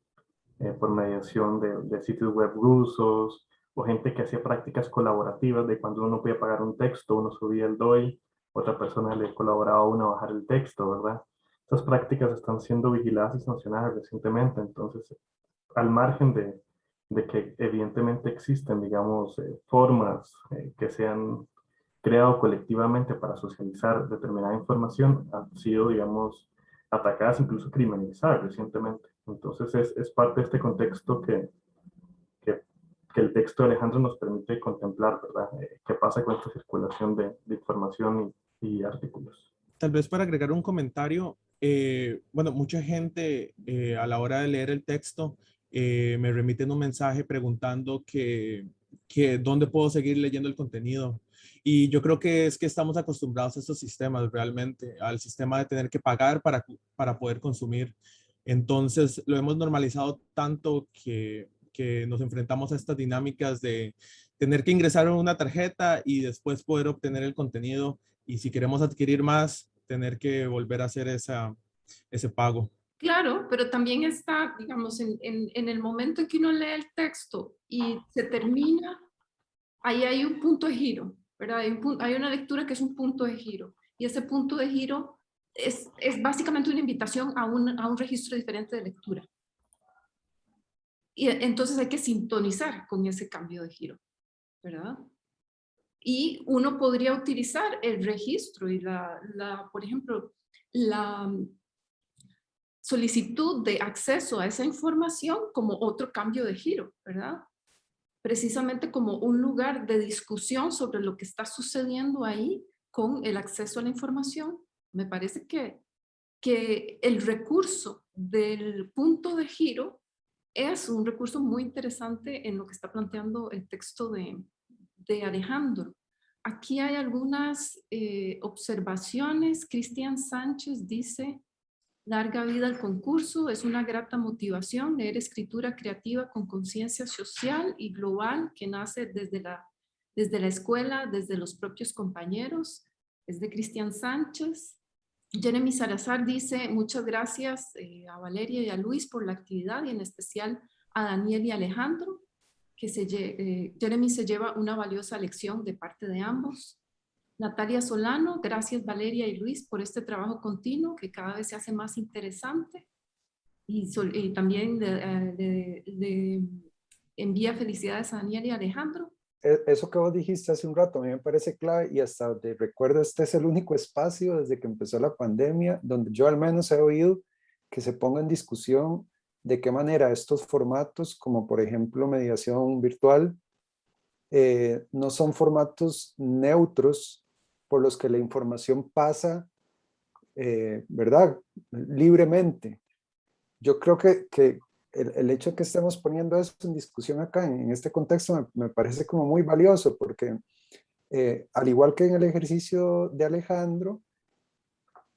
por mediación de sitios web rusos, o gente que hacía prácticas colaborativas de cuando uno podía pagar un texto, uno subía el DOI, otra persona le colaboraba a uno a bajar el texto, ¿verdad? estas prácticas están siendo vigiladas y sancionadas recientemente. Entonces, al margen de que evidentemente existen, digamos, formas que se han creado colectivamente para socializar determinada información, han sido, digamos, atacadas, incluso criminalizadas recientemente. Entonces es parte de este contexto que el texto de Alejandro nos permite contemplar, ¿verdad? ¿Qué pasa con esta circulación de información y artículos? Tal vez para agregar un comentario, bueno, mucha gente a la hora de leer el texto me remiten un mensaje preguntando que dónde puedo seguir leyendo el contenido. Y yo creo que es que estamos acostumbrados a estos sistemas realmente, al sistema de tener que pagar para poder consumir. Entonces lo hemos normalizado tanto que nos enfrentamos a estas dinámicas de tener que ingresar una tarjeta y después poder obtener el contenido. Y si queremos adquirir más, tener que volver a hacer ese pago. Claro, pero también está, digamos, en el momento en que uno lee el texto y se termina, ahí hay un punto de giro, ¿verdad? Hay una lectura que es un punto de giro. Y ese punto de giro es básicamente una invitación a un registro diferente de lectura. Y entonces hay que sintonizar con ese cambio de giro, ¿verdad? Y uno podría utilizar el registro y por ejemplo, la solicitud de acceso a esa información como otro cambio de giro, ¿verdad? Precisamente como un lugar de discusión sobre lo que está sucediendo ahí con el acceso a la información. Me parece que el recurso del punto de giro es un recurso muy interesante en lo que está planteando el texto de Alejandro. Aquí hay algunas observaciones. Cristian Sánchez dice: larga vida al concurso, es una grata motivación leer escritura creativa con conciencia social y global que nace desde la escuela, desde los propios compañeros. Es de Cristian Sánchez. Jeremy Salazar dice: muchas gracias a Valeria y a Luis por la actividad y en especial a Daniel y Alejandro, que Jeremy se lleva una valiosa lección de parte de ambos. Natalia Solano: gracias Valeria y Luis por este trabajo continuo que cada vez se hace más interesante. Y también le envía felicidades a Daniel y Alejandro. Eso que vos dijiste hace un rato a mí me parece clave y hasta donde recuerdo este es el único espacio desde que empezó la pandemia donde yo al menos he oído que se ponga en discusión de qué manera estos formatos como por ejemplo mediación virtual no son formatos neutros por los que la información pasa, ¿verdad? Libremente. Yo creo que el hecho de que estemos poniendo eso en discusión acá, en este contexto, me parece como muy valioso, porque al igual que en el ejercicio de Alejandro,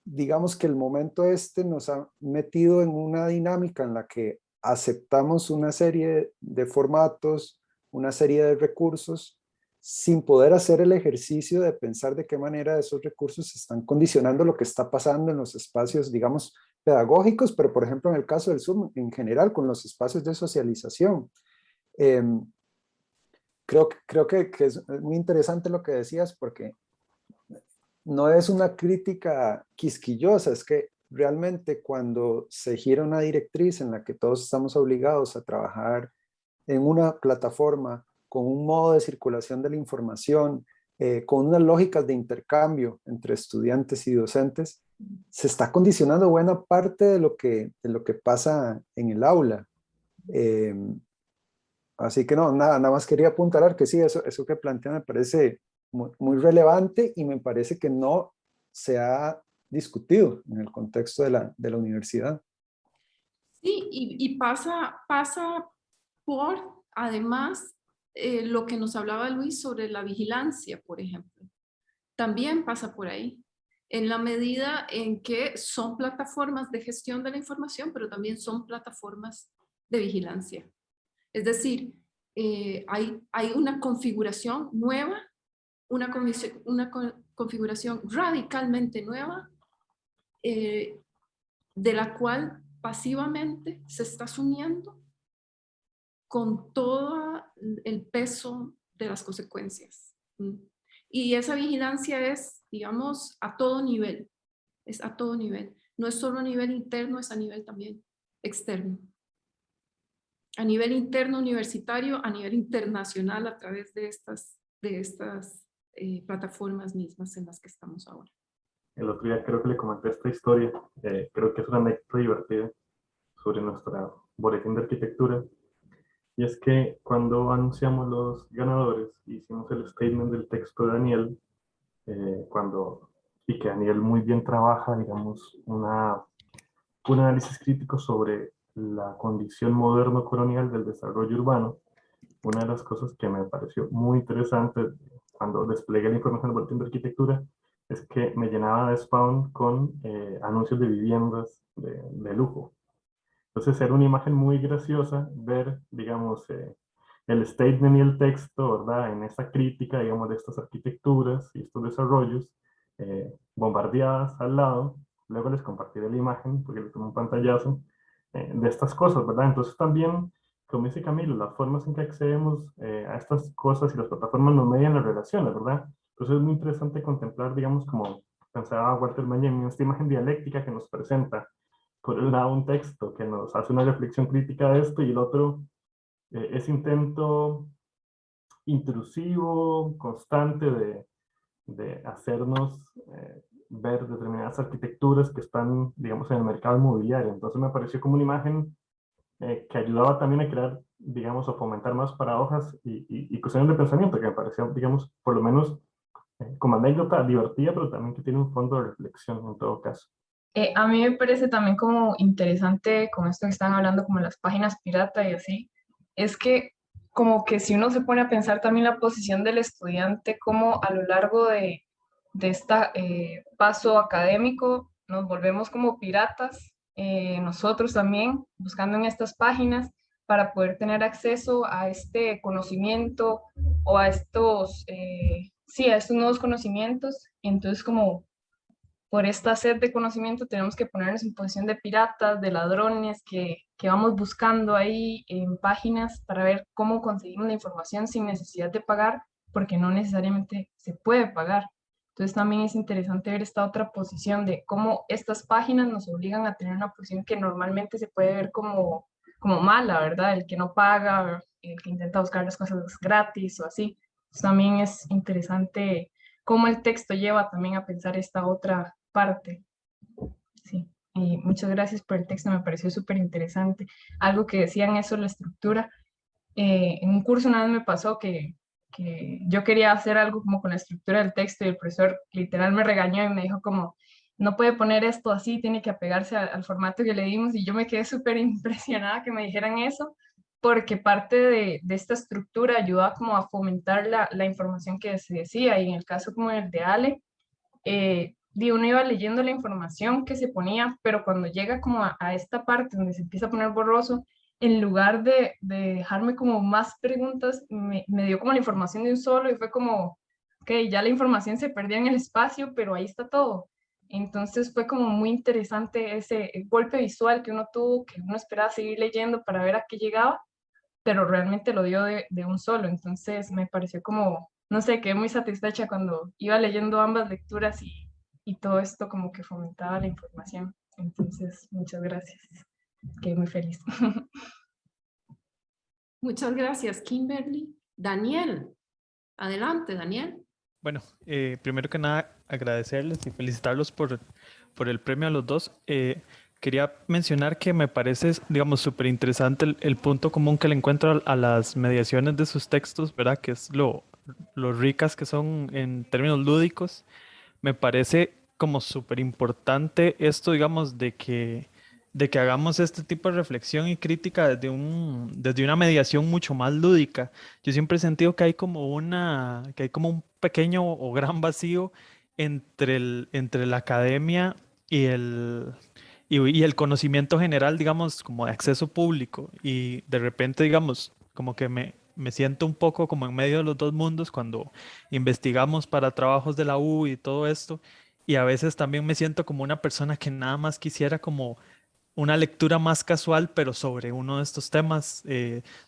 digamos que el momento nos ha metido en una dinámica en la que aceptamos una serie de formatos, una serie de recursos, sin poder hacer el ejercicio de pensar de qué manera esos recursos están condicionando lo que está pasando en los espacios, digamos, pedagógicos, pero por ejemplo en el caso del Zoom, en general con los espacios de socialización. Creo que es muy interesante lo que decías porque no es una crítica quisquillosa, es que realmente cuando se gira una directriz en la que todos estamos obligados a trabajar en una plataforma con un modo de circulación de la información, con unas lógicas de intercambio entre estudiantes y docentes, se está condicionando buena parte de lo que pasa en el aula. Así que no, nada más quería apuntalar que sí, eso que plantean me parece muy relevante y me parece que no se ha discutido en el contexto de la universidad. Sí, y pasa por, además, lo que nos hablaba Luis sobre la vigilancia, por ejemplo. También pasa por ahí, en la medida en que son plataformas de gestión de la información, pero también son plataformas de vigilancia. Es decir, hay una configuración nueva, una configuración radicalmente nueva, de la cual pasivamente se está asumiendo con todo el peso de las consecuencias. Y esa vigilancia es, digamos, a todo nivel. Es a todo nivel. no es solo a nivel interno, es a nivel también externo. A nivel interno universitario, a nivel internacional a través de estas plataformas mismas en las que estamos ahora. El otro día creo que le comenté esta historia, creo que es una anécdota divertida sobre nuestra boletín de arquitectura, y es que cuando anunciamos los ganadores, hicimos el statement del texto de Daniel, y que Daniel muy bien trabaja, digamos, un análisis crítico sobre la condición moderno-colonial del desarrollo urbano. Una de las cosas que me pareció muy interesante cuando desplegué la información del boletín de arquitectura es que me llenaba de spam con anuncios de viviendas de lujo. Entonces era una imagen muy graciosa ver, digamos, el statement y el texto, ¿verdad? En esa crítica, digamos, de estas arquitecturas y estos desarrollos bombardeadas al lado. Luego les compartiré la imagen porque les tomé un pantallazo de estas cosas, ¿verdad? Entonces también, como dice Camilo, las formas en que accedemos a estas cosas y las plataformas nos median las relaciones, ¿verdad? Entonces es muy interesante contemplar, digamos, como pensaba Walter Benjamin, esta imagen dialéctica que nos presenta. Por un lado, un texto que nos hace una reflexión crítica de esto, y el otro, ese intento intrusivo, constante de hacernos ver determinadas arquitecturas que están, digamos, en el mercado inmobiliario. Entonces me pareció como una imagen que ayudaba también a crear, digamos, o fomentar más paradojas y cuestiones de pensamiento, que me pareció, digamos, por lo menos como anécdota divertida, pero también que tiene un fondo de reflexión en todo caso. A mí me parece también como interesante con esto que están hablando como las páginas pirata y así, es que como que si uno se pone a pensar también la posición del estudiante, como a lo largo de este paso académico nos volvemos como piratas, nosotros también, buscando en estas páginas para poder tener acceso a este conocimiento o a a estos nuevos conocimientos. Y entonces como por esta sed de conocimiento tenemos que ponernos en posición de piratas, de ladrones, que vamos buscando ahí en páginas para ver cómo conseguimos la información sin necesidad de pagar, porque no necesariamente se puede pagar. Entonces también es interesante ver esta otra posición de cómo estas páginas nos obligan a tener una posición que normalmente se puede ver como mala, ¿verdad? El que no paga, el que intenta buscar las cosas gratis o así. Entonces también es interesante cómo el texto lleva también a pensar esta otra parte. Sí, y muchas gracias por el texto, me pareció súper interesante. Algo que decían eso, la estructura. En un curso una vez me pasó que yo quería hacer algo como con la estructura del texto y el profesor literal me regañó y me dijo como, no puede poner esto así, tiene que apegarse al formato que le dimos, y yo me quedé súper impresionada que me dijeran eso, porque parte de esta estructura ayudaba como a fomentar la información que se decía, y en el caso como el de Ale, uno iba leyendo la información que se ponía, pero cuando llega como a esta parte donde se empieza a poner borroso, en lugar de dejarme como más preguntas, me dio como la información de un solo y fue como, ok, ya la información se perdía en el espacio, pero ahí está todo. Entonces fue como muy interesante ese golpe visual que uno tuvo, que uno esperaba seguir leyendo para ver a qué llegaba, pero realmente lo dio de un solo. Entonces me pareció como, no sé, quedé muy satisfecha cuando iba leyendo ambas lecturas y todo esto como que fomentaba la información. Entonces, muchas gracias. Quedé muy feliz. Muchas gracias, Kimberly. Daniel, adelante, Daniel. Bueno, primero que nada, agradecerles y felicitarlos por el premio a los dos. Quería mencionar que me parece, digamos, súper interesante el punto común que le encuentro a las mediaciones de sus textos, ¿verdad? Que es lo ricas que son en términos lúdicos. Me parece como súper importante esto, digamos, de que hagamos este tipo de reflexión y crítica desde una mediación mucho más lúdica. Yo siempre he sentido que hay como un pequeño o gran vacío entre la academia y el conocimiento general, digamos, como de acceso público. Y de repente, digamos, como que me siento un poco como en medio de los dos mundos cuando investigamos para trabajos de la U y todo esto. Y a veces también me siento como una persona que nada más quisiera como una lectura más casual, pero sobre uno de estos temas,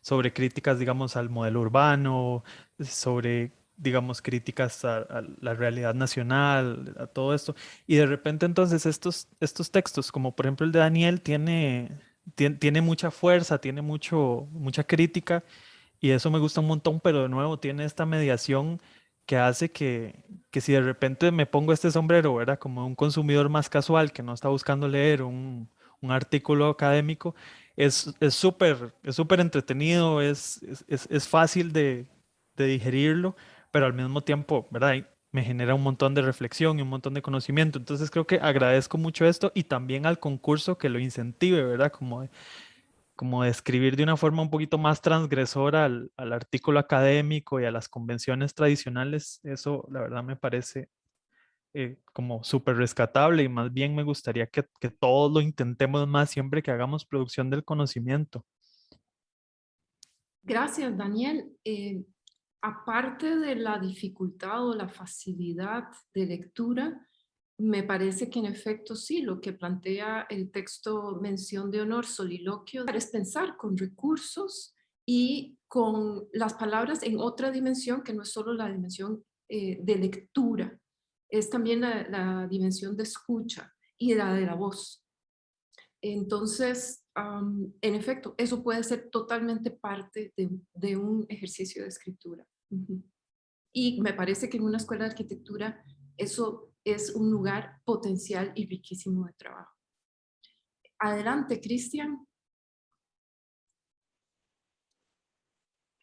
sobre críticas, digamos, al modelo urbano, sobre digamos, críticas a la realidad nacional, a todo esto. Y de repente entonces estos textos, como por ejemplo el de Daniel, tiene mucha fuerza, tiene mucha crítica, y eso me gusta un montón, pero de nuevo tiene esta mediación que hace que si de repente me pongo este sombrero, ¿verdad? Como un consumidor más casual que no está buscando leer un artículo académico, es súper entretenido, es fácil de digerirlo, pero al mismo tiempo, ¿verdad? Y me genera un montón de reflexión y un montón de conocimiento. Entonces creo que agradezco mucho esto y también al concurso que lo incentive, ¿verdad? Como de escribir de una forma un poquito más transgresora al artículo académico y a las convenciones tradicionales. Eso, la verdad, me parece como súper rescatable, y más bien me gustaría que todos lo intentemos más siempre que hagamos producción del conocimiento. Gracias, Daniel. Aparte de la dificultad o la facilidad de lectura, me parece que en efecto sí, lo que plantea el texto Mención de Honor, Soliloquio, es pensar con recursos y con las palabras en otra dimensión que no es solo la dimensión de lectura, es también la dimensión de escucha y la de la voz. Entonces, en efecto, eso puede ser totalmente parte de un ejercicio de escritura. Ujú. Y me parece que en una escuela de arquitectura eso es un lugar potencial y riquísimo de trabajo. Adelante, Cristian.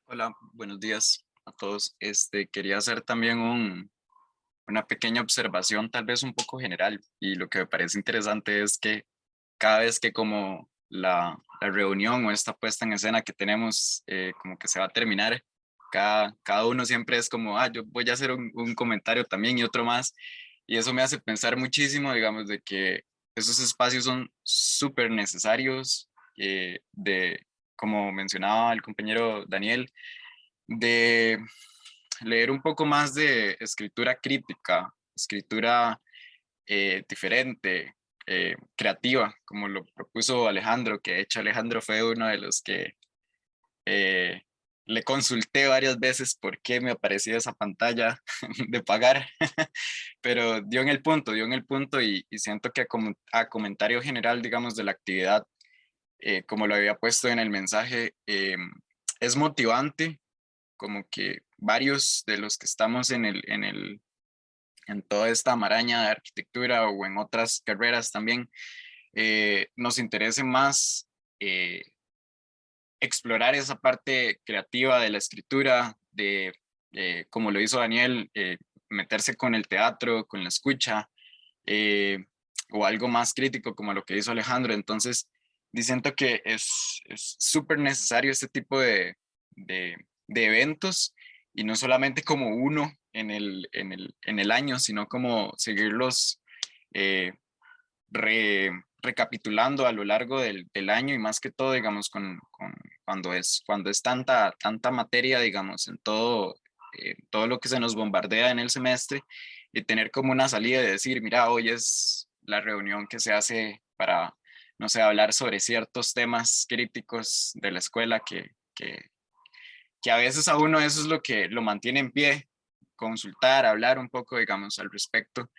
Hola, buenos días a todos. Quería hacer también una pequeña observación, tal vez un poco general, y lo que me parece interesante es que cada vez que como la reunión o esta puesta en escena que tenemos como que se va a terminar, cada uno siempre es como, yo voy a hacer un comentario también y otro más, y eso me hace pensar muchísimo, digamos, de que esos espacios son súper necesarios, como mencionaba el compañero Daniel, de leer un poco más de escritura crítica, escritura diferente, creativa, como lo propuso Alejandro, que de hecho Alejandro fue uno de los que le consulté varias veces por qué me aparecía esa pantalla de pagar, pero dio en el punto y siento que a comentario general, digamos, de la actividad, como lo había puesto en el mensaje, es motivante, como que varios de los que estamos en toda esta maraña de arquitectura o en otras carreras también, nos interese más explorar esa parte creativa de la escritura, como lo hizo Daniel, meterse con el teatro, con la escucha, o algo más crítico como lo que hizo Alejandro. Entonces, siento que es súper necesario este tipo de eventos, y no solamente como uno en el año, sino como seguirlos recapitulando a lo largo del año, y más que todo, digamos, cuando es tanta materia, digamos, en todo lo que se nos bombardea en el semestre, y tener como una salida de decir, mira, hoy es la reunión que se hace para, no sé, hablar sobre ciertos temas críticos de la escuela que a veces a uno eso es lo que lo mantiene en pie, consultar, hablar un poco, digamos, al respecto,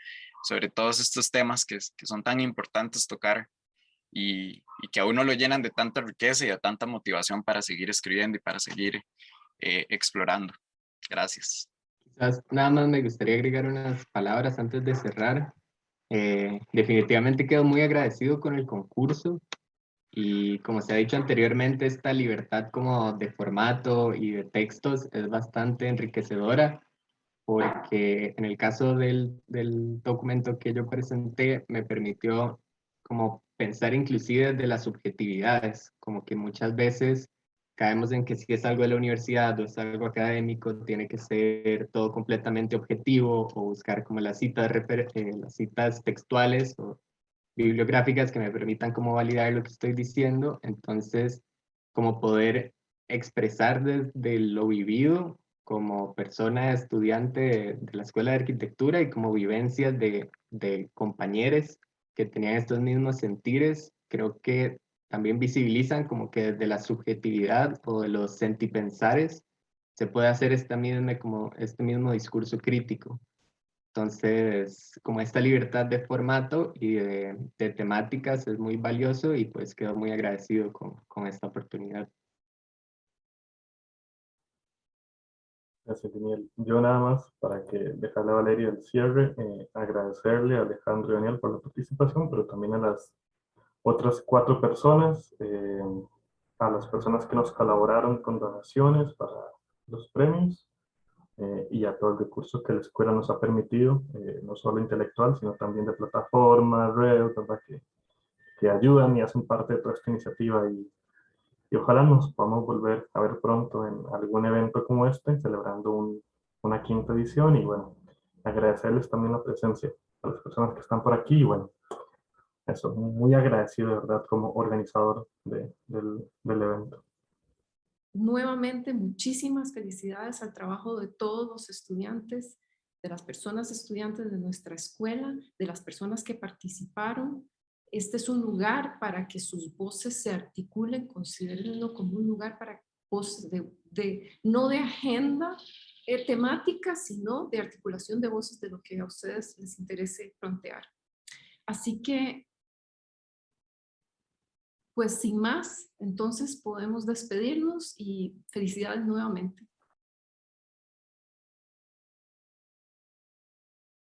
sobre todos estos temas que son tan importantes tocar, y que a uno lo llenan de tanta riqueza y de tanta motivación para seguir escribiendo y para seguir explorando. Gracias. Quizás nada más me gustaría agregar unas palabras antes de cerrar. Definitivamente quedo muy agradecido con el concurso, y como se ha dicho anteriormente, esta libertad como de formato y de textos es bastante enriquecedora, porque en el caso del documento que yo presenté me permitió como pensar inclusive desde las subjetividades, como que muchas veces caemos en que si es algo de la universidad o es algo académico, tiene que ser todo completamente objetivo, o buscar como las citas textuales o bibliográficas que me permitan como validar lo que estoy diciendo. Entonces, como poder expresar desde lo vivido como persona estudiante de la Escuela de Arquitectura, y como vivencias de compañeros que tenían estos mismos sentires, creo que también visibilizan como que desde la subjetividad o de los sentipensares se puede hacer este mismo discurso crítico. Entonces, como esta libertad de formato y de temáticas es muy valioso y pues quedo muy agradecido con esta oportunidad. Gracias, Daniel. Yo nada más, para que dejarle a Valeria el cierre, agradecerle a Alejandro y Daniel por la participación, pero también a las otras 4 personas, a las personas que nos colaboraron con donaciones para los premios, y a todo el recurso que la escuela nos ha permitido, no solo intelectual, sino también de plataformas, redes, ¿verdad? Que ayudan y hacen parte de toda esta iniciativa y ojalá nos podamos volver a ver pronto en algún evento como este, celebrando una 5ª edición y bueno, agradecerles también la presencia a las personas que están por aquí y bueno, eso, muy agradecido de verdad como organizador del evento. Nuevamente, muchísimas felicidades al trabajo de todos los estudiantes, de las personas estudiantes de nuestra escuela, de las personas que participaron. Este es un lugar para que sus voces se articulen, considérenlo como un lugar para voces no de agenda temática, sino de articulación de voces de lo que a ustedes les interese plantear. Así que, pues sin más, entonces podemos despedirnos y felicidades nuevamente.